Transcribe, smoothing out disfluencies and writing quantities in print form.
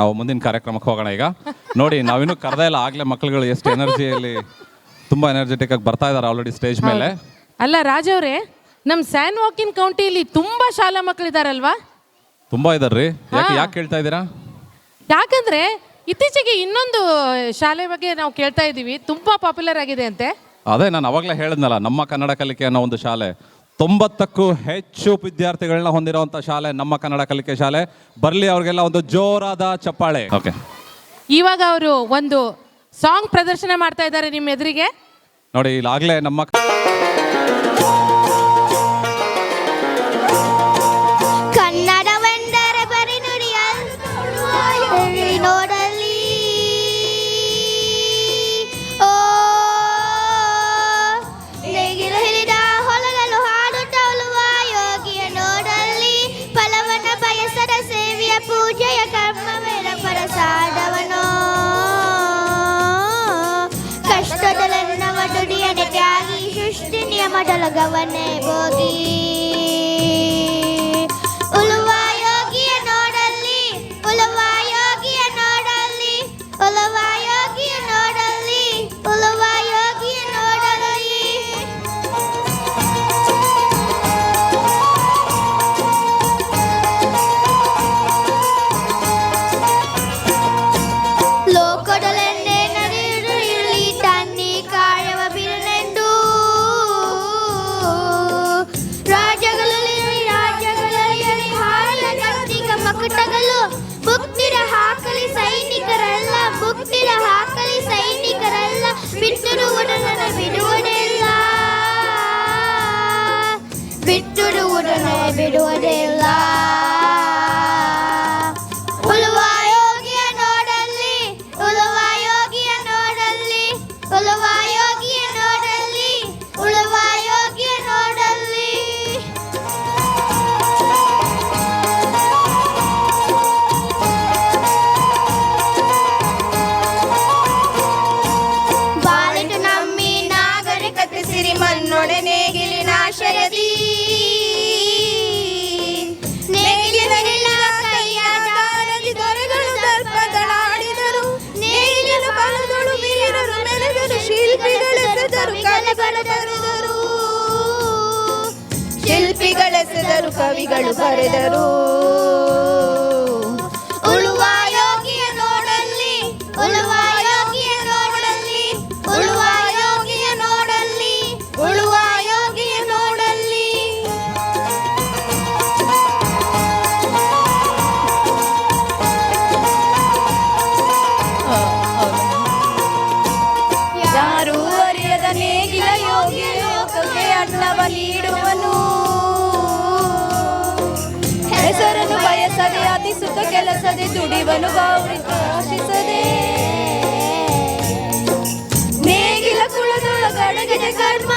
ನಾವು ಮುಂದಿನ ಕಾರ್ಯಕ್ರಮಕ್ಕೆ ಹೋಗೋಣ. ಈಗ ನೋಡಿ, ನಾವಿನ್ನೂ ಕರೆದೇ ಇಲ್ಲ, ಆಗ್ಲೇ ಮಕ್ಕಳುಗಳು ಎಷ್ಟು ಎನರ್ಜಿಯಲ್ಲಿ ತುಂಬಾ ಎನರ್ಜೆಟಿಕ್ ಆಗಿ ಬರ್ತಾ ಇದಾರೆ ಆಲ್ರೆಡಿ ಸ್ಟೇಜ್ ಮೇಲೆ. ಅಲ್ಲ ರಾಜ್ ಅವ್ರೆ, ನಮ್ಮ ಸ್ಯಾನ್ ವಾಕಿನ್ ಕೌಂಟಿಲಿ ತುಂಬಾ ಶಾಲಾ ಮಕ್ಕಳಿದಾರಲ್ವಾ? ತುಂಬಾ ಇದಾರ್ರಿ. ಯಾಕೆ ಕೇಳ್ತಾ ಇದ್ದೀರಾ? ಯಾಕಂದ್ರೆ ಇತ್ತೀಚೆಗೆ ಇನ್ನೊಂದು ಶಾಲೆ ಬಗ್ಗೆ ನಾವು ಕೇಳ್ತಾ ಇದ್ದೀವಿ, ತುಂಬಾ ಪಾಪ್ಯುಲರ್ ಆಗಿದೆ ಅಂತೆ. ಅದೇ ನಾನು ಅವಾಗಲೇ ಹೇಳಿದ್ನಲ್ಲ, ನಮ್ಮ ಕನ್ನಡ ಕಲಿಕೆ ಅನ್ನೋ ಒಂದು ಶಾಲೆ 90ಕ್ಕೂ ಹೆಚ್ಚು ವಿದ್ಯಾರ್ಥಿಗಳನ್ನ ಹೊಂದಿರುವಂತ ಶಾಲೆ ನಮ್ಮ ಕನ್ನಡ ಕಲಿಕೆ ಶಾಲೆ. ಬರ್ಲಿ ಅವ್ರಿಗೆಲ್ಲ ಒಂದು ಜೋರಾದ ಚಪ್ಪಾಳೆ. ಓಕೆ, ಇವಾಗ ಅವರು ಒಂದು ಸಾಂಗ್ ಪ್ರದರ್ಶನ ಮಾಡ್ತಾ ಇದ್ದಾರೆ ನಿಮ್ಮ ಎದುರಿಗೆ. ನೋಡಿ, ಈಗಾಗಲೇ ನಮ್ಮ ಕನ್ನಡವೆಂದರೆ ಬರಿ ನುಡಿಯ ನೋಡಲಿ, ಓ ನೇಗಿಲು ಹಿಡಿದ ಹೊಲಗಳು ಹಾಡುತ್ತ ಉಳುವ ಯೋಗಿಯ ನೋಡಲಿ, ಫಲವನ್ನ ಬಯಸದ ಸೇವೆಯ ಪೂಜೆಯ ಕರ್ಮವೇನ ಪ್ರಸಾದವನೋ, ಕಷ್ಟದಲೆನ್ನವ ದುಡಿಯನೆ ತ್ಯಾಗಿ ಸೃಷ್ಟಿ ನಿಯಮದೊಳಗವನೇ ಹೋಗಿ, ಉಳುವ ಯೋಗಿಯ ನೋಡಲ್ಲಿ, ಉಳುವ ಯೋಗಿಯ ನೋಡಲ್ಲಿ, ಉಳುವ ಯೋಗಿಯ ನೋಡಲ್ಲಿ, ಉಳುವ ಯೋಗಿಯ ನೋಡಲ್ಲಿ. ಲೋಕದಲ್ಲೆನ್ನೆ ನಡೆಯುಳಿ ತನ್ನಿ ಕಾಯವ ಬಿರನೆಂದು, ರಾಜ್ಯಗಳಲ್ಲಿ ಹಾರಲ ಕತ್ತಿಗ ಮಕಟಗಳು, ಬುಕ್ತಿರ ಹಾಕಲಿ ಸೈನಿಕರೆಲ್ಲ, ಬುಕ್ತಿರ ಹಾಕಲಿ ಸೈನಿಕರೆಲ್ಲ, ಬಿಟ್ಟಿರುವುದನ್ನು ಬಿಡುವುದಿಲ್ಲ, ಬಿಟ್ಟಿರುವುದನ್ನು ಬಿಡುವುದಿಲ್ಲ. ಉಳುವ ಯೋಗಿಯ ನೋಡಲ್ಲಿ, ಉಳುವ ಯೋಗಿಯ ನೋಡಲ್ಲಿ, ಉಳುವ ಯೋಗಿಯ ನೋಡಲ್ಲಿ, ಉಳುವ ಯೋಗಿಯ ನೋಡಲ್ಲಿ. ಬಾಳಿಟು ನಮ್ಮಿ ನಾಗರಿಕತೆ ಸಿರಿ ಮಣ್ಣೊಡೆ ನೇಗಿಲಿನ ಆಶ್ರಯದಿ, ನೇಗಿಲಿನ ಕೈಯ ದಾರದಿ ದೊರೆಗಳು ದರ್ಪಗಳಾಡಿದರು, ನೇಗಿಲಿನ ಬಲಗಳು ವೀರರು ಮೆರೆದರು, ಶಿಲ್ಪಿಗಳೆಸೆದರು ಕಲೆ ಬರೆದರು, ಶಿಲ್ಪಿಗಳೆಸೆದರು ಕವಿಗಳು ಬರೆದರು. ಉಳುವ ಯೋಗಿಯ ನೋಡಲ್ಲಿ, ಉಳುವ ಯೋಗಿಯ ನೋಡಲ್ಲಿ, ಉಳುವ ಯೋಗಿಯ ನೋಡಲ್ಲಿ, ಉಳುವ ಯೋಗಿಯ ನೋಡಲ್ಲಿ. ಯಾರು ಅರಿಯದ ನೇಗಿಲ ಯೋಗಿ ಲೋಕಕ್ಕೆ ಅನ್ನವ ನೀಡುವನು, ಹೆಸರನ್ನು ಬಯಸದೆ ಅತಿ ಸುಖ ಕೆಲಸದೆ ದುಡಿವನು ಗೌರವ ಆಶಿಸದೆ, ನೇಗಿಲ ಕುಳದೊಳಗಡಗಿದೆ ಕರ್ಮ